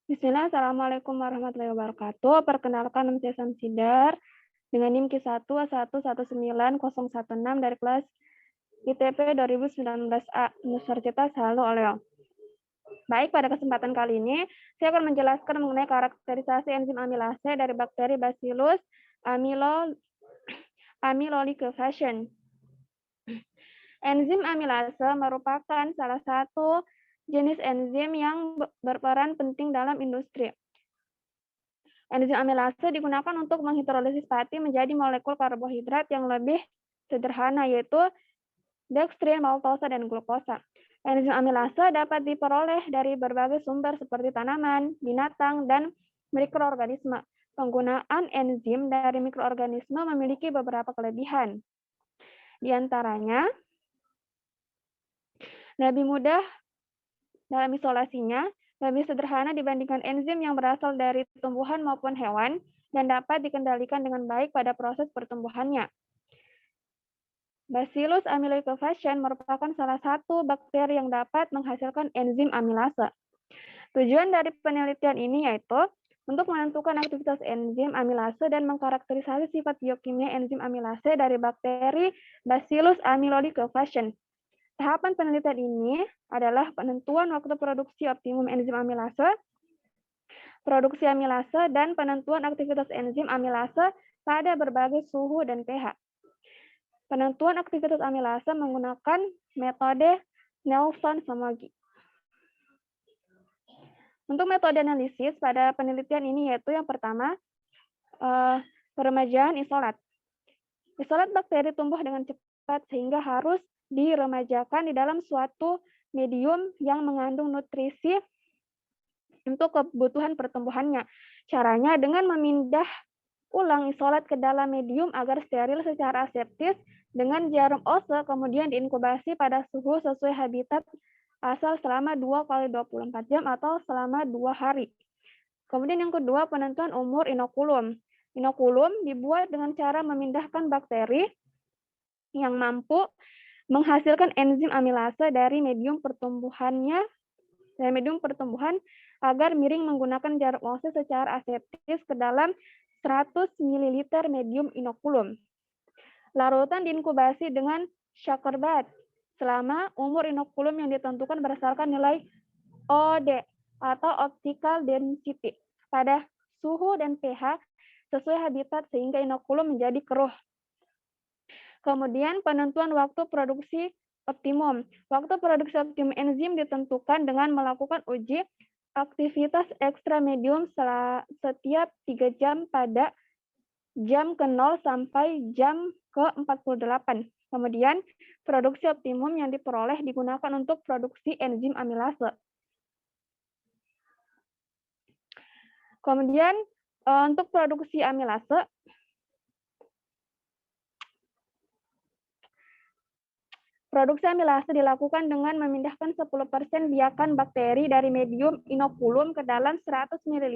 Bismillah, Assalamualaikum warahmatullahi wabarakatuh. Perkenalkan, nama saya Samsidar dengan NIM Q1119016 dari kelas ITP 2019A Universitas Halu Oleo. Baik, pada kesempatan kali ini saya akan menjelaskan mengenai karakterisasi enzim amilase dari bakteri Bacillus amyloliquefascians. Enzim amilase merupakan salah satu jenis enzim yang berperan penting dalam industri. Enzim amilase digunakan untuk menghidrolisis pati menjadi molekul karbohidrat yang lebih sederhana, yaitu dekstrin, maltosa, dan glukosa. Enzim amilase dapat diperoleh dari berbagai sumber seperti tanaman, binatang, dan mikroorganisme. Penggunaan enzim dari mikroorganisme memiliki beberapa kelebihan. Di antaranya, lebih mudah dalam isolasinya, lebih sederhana dibandingkan enzim yang berasal dari tumbuhan maupun hewan, dan dapat dikendalikan dengan baik pada proses pertumbuhannya. Bacillus amyloliquefascians merupakan salah satu bakteri yang dapat menghasilkan enzim amilase. Tujuan dari penelitian ini yaitu untuk menentukan aktivitas enzim amilase dan mengkarakterisasi sifat biokimia enzim amilase dari bakteri Bacillus amyloliquefascians. Tahapan penelitian ini adalah penentuan waktu produksi optimum enzim amilase, produksi amilase, dan penentuan aktivitas enzim amilase pada berbagai suhu dan pH. Penentuan aktivitas amilase menggunakan metode Neilson-Somogyi. Untuk metode analisis pada penelitian ini yaitu yang pertama, peremajaan isolat. Isolat bakteri tumbuh dengan cepat sehingga harus diremajakan di dalam suatu medium yang mengandung nutrisi untuk kebutuhan pertumbuhannya. Caranya dengan memindah ulang isolat ke dalam medium agar steril secara aseptis dengan jarum ose, kemudian diinkubasi pada suhu sesuai habitat asal selama 2x24 jam atau selama 2 hari. Kemudian yang kedua, penentuan umur inokulum. Inokulum dibuat dengan cara memindahkan bakteri yang mampu menghasilkan enzim amilase dari medium pertumbuhan agar miring menggunakan jarum ose secara aseptis ke dalam 100 ml medium inokulum. Larutan diinkubasi dengan shaker bed selama umur inokulum yang ditentukan berdasarkan nilai OD atau optical density pada suhu dan pH sesuai habitat sehingga inokulum menjadi keruh. Kemudian penentuan waktu produksi optimum. Waktu produksi optimum enzim ditentukan dengan melakukan uji aktivitas ekstra medium setiap 3 jam pada jam ke-0 sampai jam ke-48. Kemudian produksi optimum yang diperoleh digunakan untuk produksi enzim amilase. Kemudian untuk produksi amilase, produksi amilase dilakukan dengan memindahkan 10% biakan bakteri dari medium inokulum ke dalam 100 ml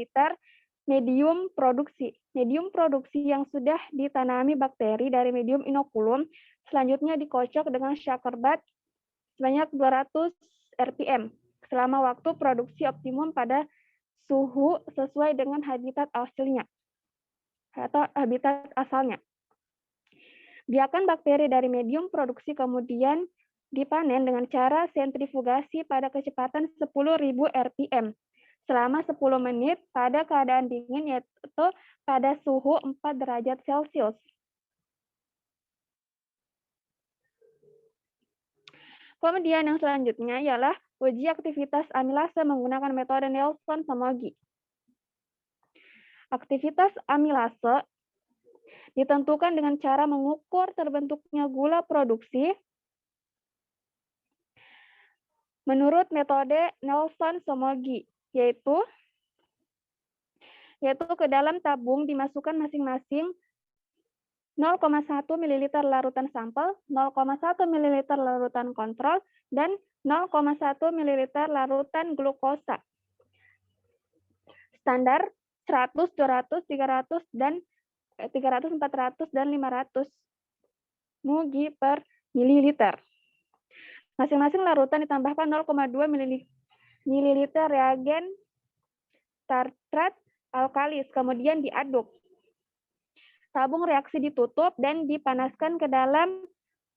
medium produksi. Medium produksi yang sudah ditanami bakteri dari medium inokulum selanjutnya dikocok dengan shaker bed sebanyak 200 rpm selama waktu produksi optimum pada suhu sesuai dengan habitat aslinya atau habitat asalnya. Biakan bakteri dari medium produksi kemudian dipanen dengan cara sentrifugasi pada kecepatan 10.000 rpm selama 10 menit pada keadaan dingin, yaitu pada suhu 4 derajat Celcius. Kemudian yang selanjutnya ialah uji aktivitas amilase menggunakan metode Neilson-Somogyi. Aktivitas amilase ditentukan dengan cara mengukur terbentuknya gula produksi menurut metode Neilson-Somogyi, yaitu ke dalam tabung dimasukkan masing-masing 0,1 ml larutan sampel, 0,1 ml larutan kontrol, dan 0,1 ml larutan glukosa. Standar 100, 200, 300, dan 300, 400, dan 500 mg per mililiter. Masing-masing larutan ditambahkan 0,2 ml reagen tartrat alkalis, kemudian diaduk. Tabung reaksi ditutup dan dipanaskan ke dalam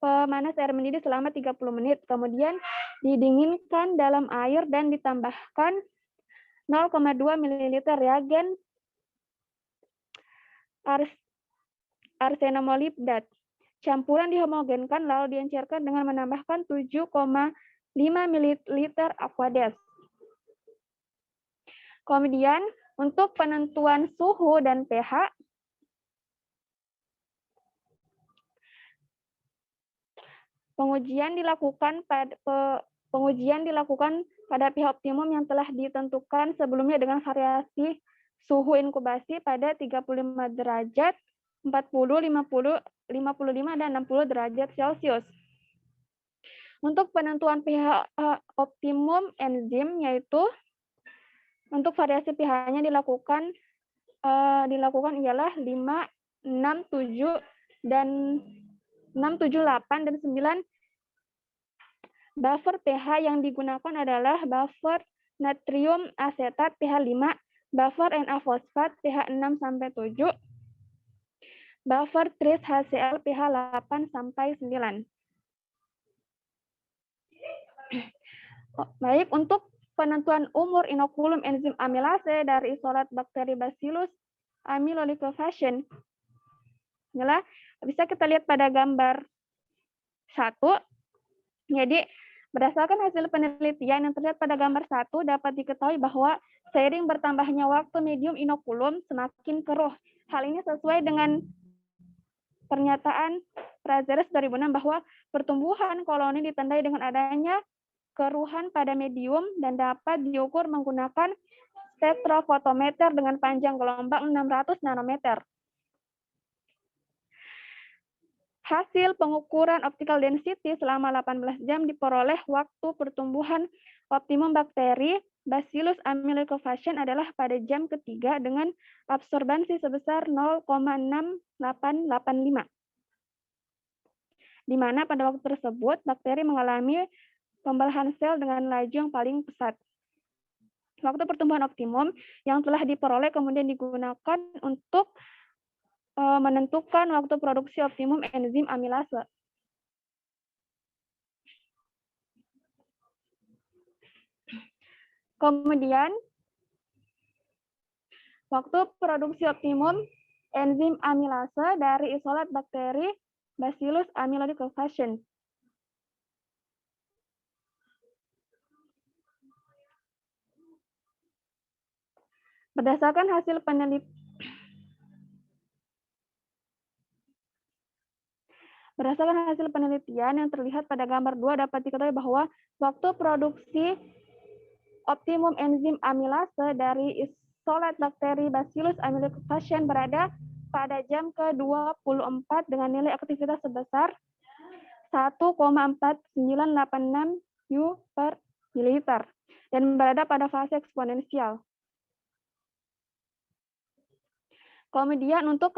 pemanas air mendidih selama 30 menit. Kemudian didinginkan dalam air dan ditambahkan 0,2 ml reagen arsenomolibdat. Campuran dihomogenkan lalu diencerkan dengan menambahkan 7,5 ml aqueous. Kemudian untuk penentuan suhu dan pH, pengujian dilakukan pada pH optimum yang telah ditentukan sebelumnya dengan variasi suhu inkubasi pada 35 derajat, 40, 50, 55, dan 60 derajat Celcius. Untuk penentuan pH optimum enzim, yaitu untuk variasi pH-nya dilakukan ialah 5, 6, 7, dan 6, 7, 8, dan 9. Buffer pH yang digunakan adalah buffer natrium asetat pH 5, buffer Na fosfat pH 6-7, buffer tris HCl pH 8-9. Baik, untuk penentuan umur inokulum enzim amilase dari isolat bakteri Bacillus amelolicofasciens. Inilah bisa kita lihat pada gambar 1. Jadi, berdasarkan hasil penelitian yang terlihat pada gambar 1, dapat diketahui bahwa seiring bertambahnya waktu medium inokulum semakin keruh. Hal ini sesuai dengan pernyataan Prazeres 2006 bahwa pertumbuhan koloni ditandai dengan adanya keruhan pada medium dan dapat diukur menggunakan spektrofotometer dengan panjang gelombang 600 nanometer. Hasil pengukuran optical density selama 18 jam diperoleh waktu pertumbuhan optimum bakteri Bacillus amelolicofasciens adalah pada jam ketiga dengan absorbansi sebesar 0,6885. Di mana pada waktu tersebut bakteri mengalami pembelahan sel dengan laju yang paling pesat. Waktu pertumbuhan optimum yang telah diperoleh kemudian digunakan untuk menentukan waktu produksi optimum enzim amilase. Kemudian, waktu produksi optimum enzim amilase dari isolat bakteri Bacillus amelolicofasciens. Berdasarkan hasil penelitian yang terlihat pada gambar 2 dapat diketahui bahwa waktu produksi optimum enzim amilase dari isolat bakteri Bacillus amelolicofasciens berada pada jam ke-24 dengan nilai aktivitas sebesar 1,4986 U per mililiter dan berada pada fase eksponensial. Kemudian untuk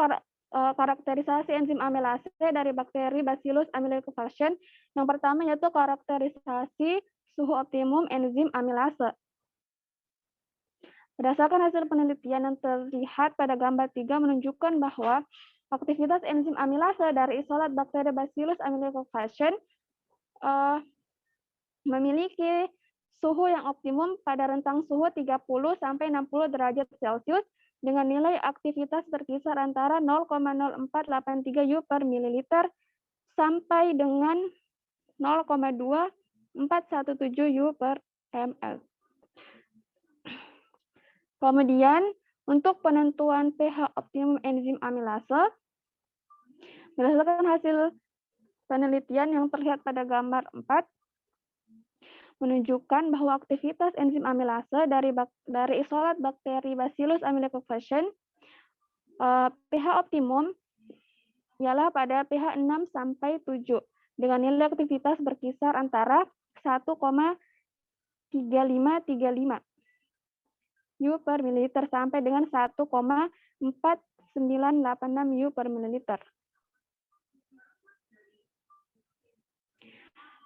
karakterisasi enzim amilase dari bakteri Bacillus amelolicofasciens, yang pertama yaitu karakterisasi suhu optimum enzim amilase. Berdasarkan hasil penelitian yang terlihat pada gambar 3 menunjukkan bahwa aktivitas enzim amilase dari isolat bakteri Bacillus amelolicofasciens memiliki suhu yang optimum pada rentang suhu 30-60 derajat Celcius dengan nilai aktivitas berkisar antara 0,0483 U per mililiter sampai dengan 0,2417 U per ml. Kemudian, untuk penentuan pH optimum enzim amilase, berdasarkan hasil penelitian yang terlihat pada gambar 4, menunjukkan bahwa aktivitas enzim amilase dari isolat bakteri Bacillus amelolicofasciens pH optimum ialah pada pH 6-7 dengan nilai aktivitas berkisar antara 1,3535 U per mililiter sampai dengan 1,4986 U per mililiter.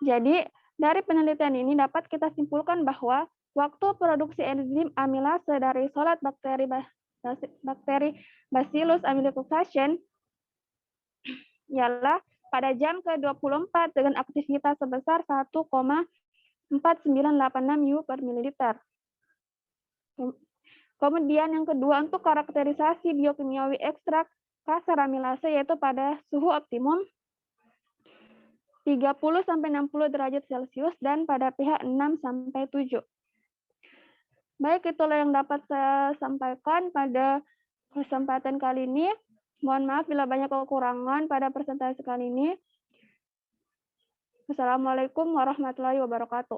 Jadi Dari penelitian ini dapat kita simpulkan bahwa waktu produksi enzim amilase dari isolat bakteri Bacillus aeruginosa ialah pada jam ke-24 dengan aktivitas sebesar 1,4986 U per mililiter. Kemudian yang kedua, untuk karakterisasi biokimiawi ekstrak kasar amilase yaitu pada suhu optimum 30-60 derajat Celcius dan pada pH 6-7. Baik, itulah yang dapat saya sampaikan pada kesempatan kali ini. Mohon maaf bila banyak kekurangan pada presentasi kali ini. Wassalamualaikum warahmatullahi wabarakatuh.